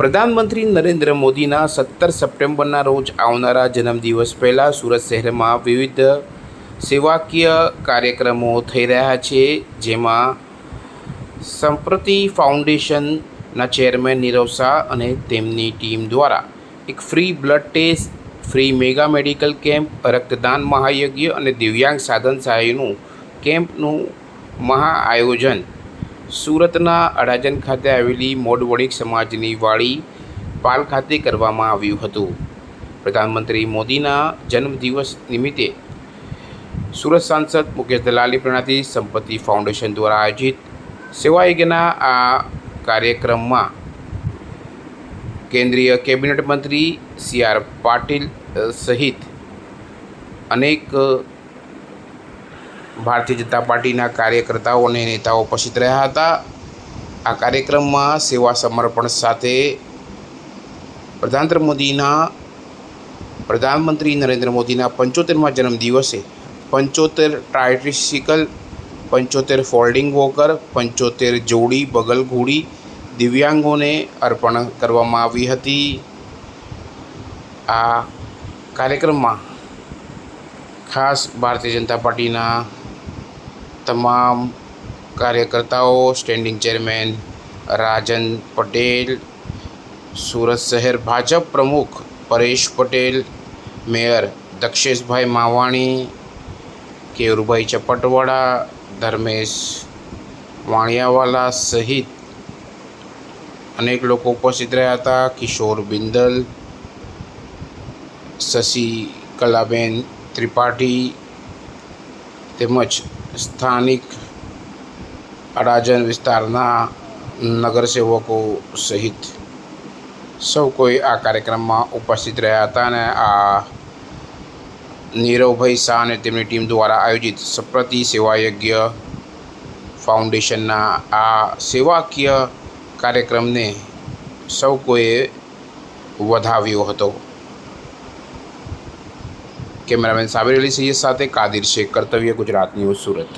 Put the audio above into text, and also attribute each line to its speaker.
Speaker 1: પ્રધાનમંત્રી નરેન્દ્ર મોદીના 17 સપ્ટેમ્બરના રોજ આવનારા જન્મદિવસ પહેલાં સુરત શહેરમાં વિવિધ સેવાકીય કાર્યક્રમો થઈ રહ્યા છે, જેમાં સંપ્રતિ ફાઉન્ડેશનના ચેરમેન નીરવ શાહ અને તેમની ટીમ દ્વારા એક free blood test, free mega medical camp, રક્તદાન મહાયજ્ઞ અને દિવ્યાંગ સાધન સહાયનું કેમ્પનું મહાઆયોજન સુરતના અડાજણ ખાતે આવેલી મોડ વણિક સમાજની વાડી પાલ ખાતે કરવામાં આવ્યું હતું. પ્રધાનમંત્રી મોદીના જન્મદિવસ નિમિત્તે સુરત સાંસદ મુકેશ દલાલની પ્રેરણાથી સંપત્તિ ફાઉન્ડેશન દ્વારા આયોજિત સેવાયજ્ઞના આ કાર્યક્રમમાં કેન્દ્રીય કેબિનેટ મંત્રી CR પાટીલ સહિત અનેક ભારતીય જનતા પાર્ટીના કાર્યકર્તાઓ અને નેતાઓ ઉપસ્થિત રહ્યા હતા. આ કાર્યક્રમમાં સેવા સમર્પણ સાથે પ્રધાનમંત્રી નરેન્દ્ર મોદીના 75મા જન્મદિવસે 75 ટ્રાયસિકલ, 75 ફોલ્ડિંગ વોકર, 75 જોડી બગલ ઘોડી દિવ્યાંગોને અર્પણ કરવામાં આવી હતી. આ કાર્યક્રમમાં ખાસ ભારતીય જનતા પાર્ટીના તમામ કાર્યકર્તાઓ, સ્ટેન્ડિંગ ચેરમેન રાજન પટેલ, સુરત શહેર ભાજપ પ્રમુખ પરેશ પટેલ, મેયર દક્ષેશભાઈ માવાણી, કેયુરભાઈ ચપટવાડા, ધર્મેશ વાણિયાવાલા સહિત અનેક લોકો ઉપસ્થિત રહ્યા હતા. કિશોર બિંદલ, શશિકલાબેન ત્રિપાઠી તેમજ સ્થાનિક અડાજણ વિસ્તારના નગરસેવકો સહિત સૌ કોઈ આ કાર્યક્રમમાં ઉપસ્થિત રહ્યા હતા. અને આ નીરવભાઈ શાહ અને તેમની ટીમ દ્વારા આયોજિત સંપ્રતિ સેવાયજ્ઞ ફાઉન્ડેશનના આ સેવાકીય કાર્યક્રમને સૌ કોઈએ વધાવ્યો હતો. કેમેરામેન સાબિર અલી સૈયદ સાથે કાદિર શેખ, કર્તવ્ય ગુજરાત ન્યૂઝ, સુરત.